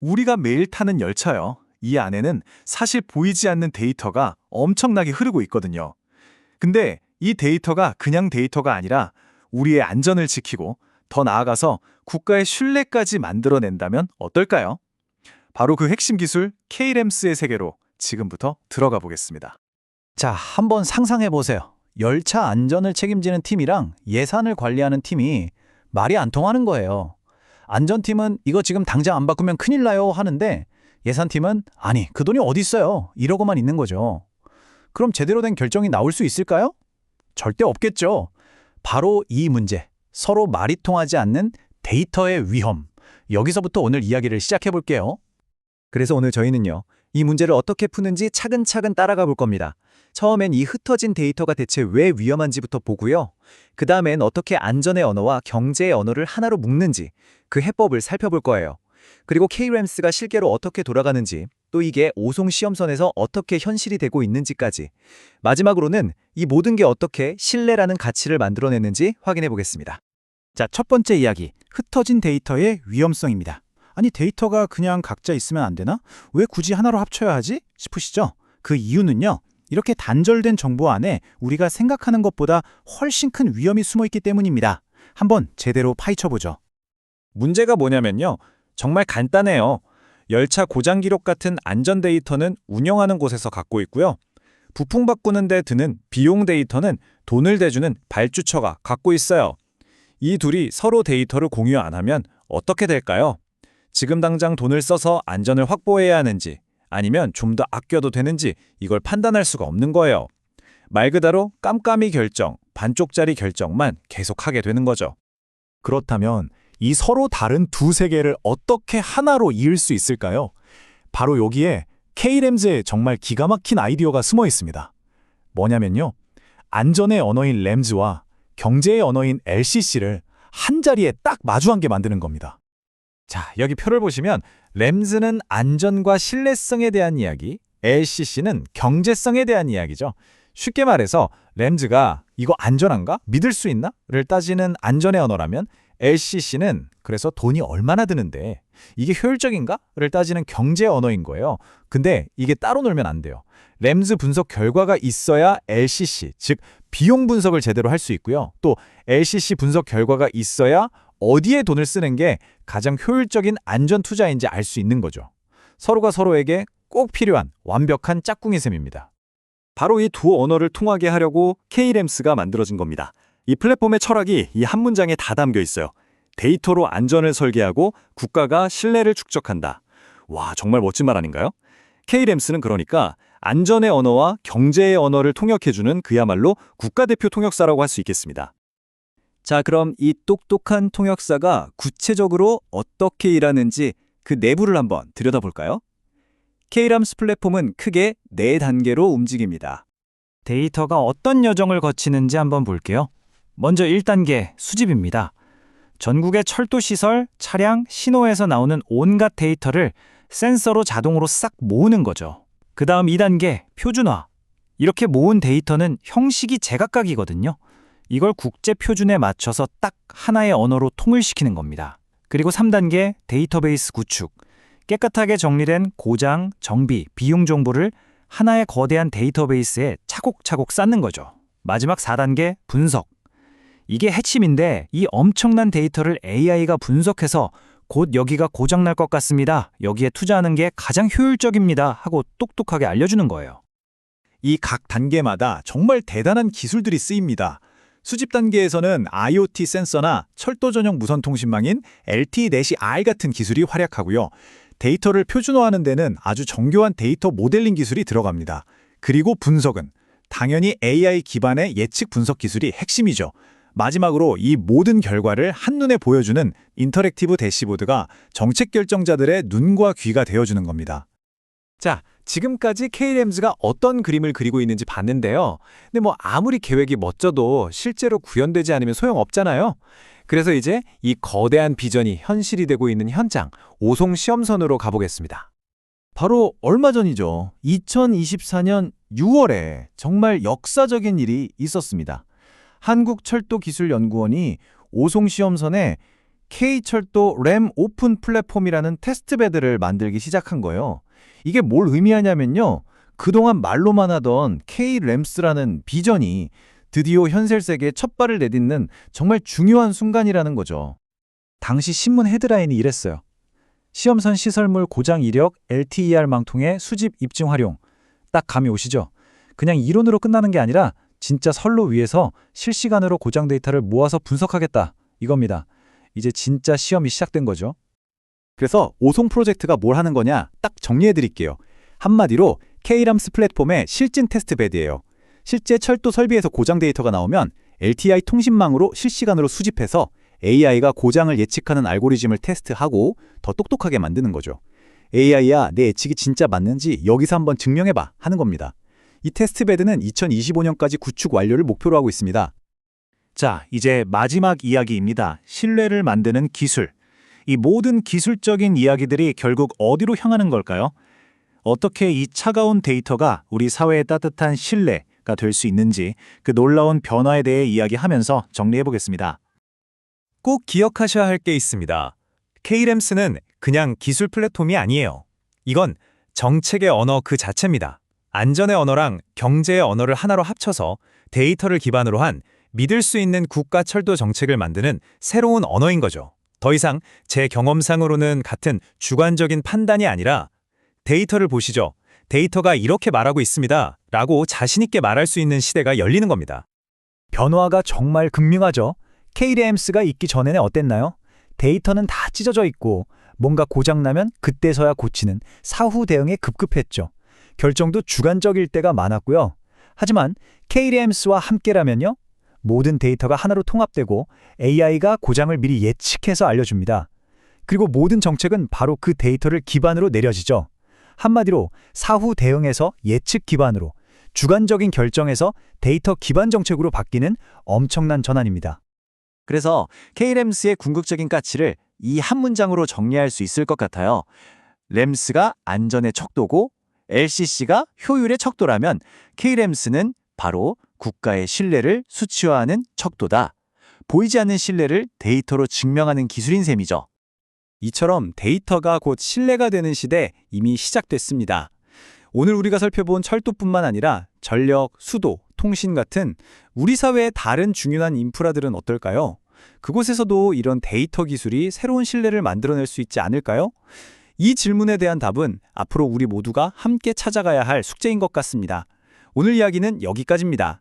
우리가 매일 타는 열차요. 이 안에는 사실 보이지 않는 데이터가 엄청나게 흐르고 있거든요. 근데 이 데이터가 그냥 데이터가 아니라 우리의 안전을 지키고 더 나아가서 국가의 신뢰까지 만들어낸다면 어떨까요? 바로 그 핵심 기술 K-램스의 세계로 지금부터 들어가 보겠습니다. 자, 한번 상상해 보세요. 열차 안전을 책임지는 팀이랑 예산을 관리하는 팀이 말이 안 통하는 거예요. 안전팀은 이거 지금 당장 안 바꾸면 큰일 나요 하는데 예산팀은 아니, 그 돈이 어디 있어요? 이러고만 있는 거죠. 그럼 제대로 된 결정이 나올 수 있을까요? 절대 없겠죠. 바로 이 문제, 서로 말이 통하지 않는 데이터의 위험. 여기서부터 오늘 이야기를 시작해 볼게요. 그래서 오늘 저희는요, 이 문제를 어떻게 푸는지 차근차근 따라가 볼 겁니다. 처음엔 이 흩어진 데이터가 대체 왜 위험한지부터 보고요. 그 다음엔 어떻게 안전의 언어와 경제의 언어를 하나로 묶는지 그 해법을 살펴볼 거예요. 그리고 K-램스가 실제로 어떻게 돌아가는지, 또 이게 오송 시험선에서 어떻게 현실이 되고 있는지까지. 마지막으로는 이 모든 게 어떻게 신뢰라는 가치를 만들어내는지 확인해 보겠습니다. 자, 첫 번째 이야기, 흩어진 데이터의 위험성입니다. 아니, 데이터가 그냥 각자 있으면 안 되나? 왜 굳이 하나로 합쳐야 하지? 싶으시죠? 그 이유는요, 이렇게 단절된 정보 안에 우리가 생각하는 것보다 훨씬 큰 위험이 숨어 있기 때문입니다. 한번 제대로 파헤쳐보죠. 문제가 뭐냐면요. 정말 간단해요. 열차 고장 기록 같은 안전 데이터는 운영하는 곳에서 갖고 있고요. 부품 바꾸는 데 드는 비용 데이터는 돈을 대주는 발주처가 갖고 있어요. 이 둘이 서로 데이터를 공유 안 하면 어떻게 될까요? 지금 당장 돈을 써서 안전을 확보해야 하는지 아니면 좀 더 아껴도 되는지 이걸 판단할 수가 없는 거예요. 말 그대로 깜깜이 결정, 반쪽짜리 결정만 계속하게 되는 거죠. 그렇다면 이 서로 다른 두 세계를 어떻게 하나로 이을 수 있을까요? 바로 여기에 K-램스의 정말 기가 막힌 아이디어가 숨어 있습니다. 뭐냐면요, 안전의 언어인 램스와 경제의 언어인 LCC를 한 자리에 딱 마주한 게 만드는 겁니다. 자, 여기 표를 보시면 램스는 안전과 신뢰성에 대한 이야기, LCC는 경제성에 대한 이야기죠. 쉽게 말해서 램스가 이거 안전한가? 믿을 수 있나? 를 따지는 안전의 언어라면 LCC는 그래서 돈이 얼마나 드는데 이게 효율적인가? 를 따지는 경제의 언어인 거예요. 근데 이게 따로 놀면 안 돼요. 램스 분석 결과가 있어야 LCC, 즉 비용 분석을 제대로 할 수 있고요. 또 LCC 분석 결과가 있어야 어디에 돈을 쓰는 게 가장 효율적인 안전 투자인지 알 수 있는 거죠. 서로가 서로에게 꼭 필요한 완벽한 짝꿍이 셈입니다. 바로 이 두 언어를 통하게 하려고 K-램스가 만들어진 겁니다. 이 플랫폼의 철학이 이 한 문장에 다 담겨 있어요. 데이터로 안전을 설계하고 국가가 신뢰를 축적한다. 와, 정말 멋진 말 아닌가요? K-램스는 그러니까 안전의 언어와 경제의 언어를 통역해주는 그야말로 국가대표 통역사라고 할 수 있겠습니다. 자, 그럼 이 똑똑한 통역사가 구체적으로 어떻게 일하는지 그 내부를 한번 들여다볼까요? K-램스 플랫폼은 크게 4단계로 움직입니다. 데이터가 어떤 여정을 거치는지 한번 볼게요. 먼저 1단계 수집입니다. 전국의 철도시설, 차량, 신호에서 나오는 온갖 데이터를 센서로 자동으로 싹 모으는 거죠. 그 다음 2단계 표준화. 이렇게 모은 데이터는 형식이 제각각이거든요. 이걸 국제 표준에 맞춰서 딱 하나의 언어로 통일시키는 겁니다. 그리고 3단계 데이터베이스 구축. 깨끗하게 정리된 고장, 정비, 비용 정보를 하나의 거대한 데이터베이스에 차곡차곡 쌓는 거죠. 마지막 4단계 분석. 이게 핵심인데 이 엄청난 데이터를 AI가 분석해서 곧 여기가 고장날 것 같습니다. 여기에 투자하는 게 가장 효율적입니다. 하고 똑똑하게 알려주는 거예요. 이 각 단계마다 정말 대단한 기술들이 쓰입니다. 수집 단계에서는 IoT 센서나 철도 전용 무선 통신망인 LTE-R 같은 기술이 활약하고요. 데이터를 표준화하는 데는 아주 정교한 데이터 모델링 기술이 들어갑니다. 그리고 분석은 당연히 AI 기반의 예측 분석 기술이 핵심이죠. 마지막으로 이 모든 결과를 한눈에 보여주는 인터랙티브 대시보드가 정책 결정자들의 눈과 귀가 되어주는 겁니다. 자, 지금까지 K-램스가 어떤 그림을 그리고 있는지 봤는데요. 근데 아무리 계획이 멋져도 실제로 구현되지 않으면 소용없잖아요. 그래서 이제 이 거대한 비전이 현실이 되고 있는 현장, 오송 시험선으로 가보겠습니다. 바로 얼마 전이죠. 2024년 6월에 정말 역사적인 일이 있었습니다. 한국철도기술연구원이 오송 시험선에 K철도 램 오픈 플랫폼이라는 테스트베드를 만들기 시작한 거예요. 이게 뭘 의미하냐면요. 그동안 말로만 하던 K램스라는 비전이 드디어 현실 세계에 첫 발을 내딛는 정말 중요한 순간이라는 거죠. 당시 신문 헤드라인이 이랬어요. 시험선 시설물 고장 이력 LTER망통의 수집 입증 활용. 딱 감이 오시죠? 그냥 이론으로 끝나는 게 아니라 진짜 선로 위에서 실시간으로 고장 데이터를 모아서 분석하겠다. 이겁니다. 이제 진짜 시험이 시작된 거죠. 그래서 오송 프로젝트가 뭘 하는 거냐 딱 정리해 드릴게요. 한마디로 K램스 플랫폼의 실진 테스트 베드예요. 실제 철도 설비에서 고장 데이터가 나오면 LTI 통신망으로 실시간으로 수집해서 AI가 고장을 예측하는 알고리즘을 테스트하고 더 똑똑하게 만드는 거죠. AI야, 내 예측이 진짜 맞는지 여기서 한번 증명해봐 하는 겁니다. 이 테스트 베드는 2025년까지 구축 완료를 목표로 하고 있습니다. 자, 이제 마지막 이야기입니다. 신뢰를 만드는 기술. 이 모든 기술적인 이야기들이 결국 어디로 향하는 걸까요? 어떻게 이 차가운 데이터가 우리 사회의 따뜻한 신뢰가 될 수 있는지 그 놀라운 변화에 대해 이야기하면서 정리해 보겠습니다. 꼭 기억하셔야 할 게 있습니다. K램스는 그냥 기술 플랫폼이 아니에요. 이건 정책의 언어 그 자체입니다. 안전의 언어랑 경제의 언어를 하나로 합쳐서 데이터를 기반으로 한 믿을 수 있는 국가 철도 정책을 만드는 새로운 언어인 거죠. 더 이상 제 경험상으로는 같은 주관적인 판단이 아니라 데이터를 보시죠. 데이터가 이렇게 말하고 있습니다. 라고 자신 있게 말할 수 있는 시대가 열리는 겁니다. 변화가 정말 극명하죠. K램스가 있기 전에는 어땠나요? 데이터는 다 찢어져 있고 뭔가 고장나면 그때서야 고치는 사후 대응에 급급했죠. 결정도 주관적일 때가 많았고요. 하지만 K램스와 함께라면요. 모든 데이터가 하나로 통합되고 AI가 고장을 미리 예측해서 알려줍니다. 그리고 모든 정책은 바로 그 데이터를 기반으로 내려지죠. 한마디로 사후 대응에서 예측 기반으로, 주관적인 결정에서 데이터 기반 정책으로 바뀌는 엄청난 전환입니다. 그래서 K램스의 궁극적인 가치를 이 한 문장으로 정리할 수 있을 것 같아요. 램스가 안전의 척도고 LCC가 효율의 척도라면 K램스는 바로 국가의 신뢰를 수치화하는 척도다. 보이지 않는 신뢰를 데이터로 증명하는 기술인 셈이죠. 이처럼 데이터가 곧 신뢰가 되는 시대 이미 시작됐습니다. 오늘 우리가 살펴본 철도뿐만 아니라 전력, 수도, 통신 같은 우리 사회의 다른 중요한 인프라들은 어떨까요? 그곳에서도 이런 데이터 기술이 새로운 신뢰를 만들어낼 수 있지 않을까요? 이 질문에 대한 답은 앞으로 우리 모두가 함께 찾아가야 할 숙제인 것 같습니다. 오늘 이야기는 여기까지입니다.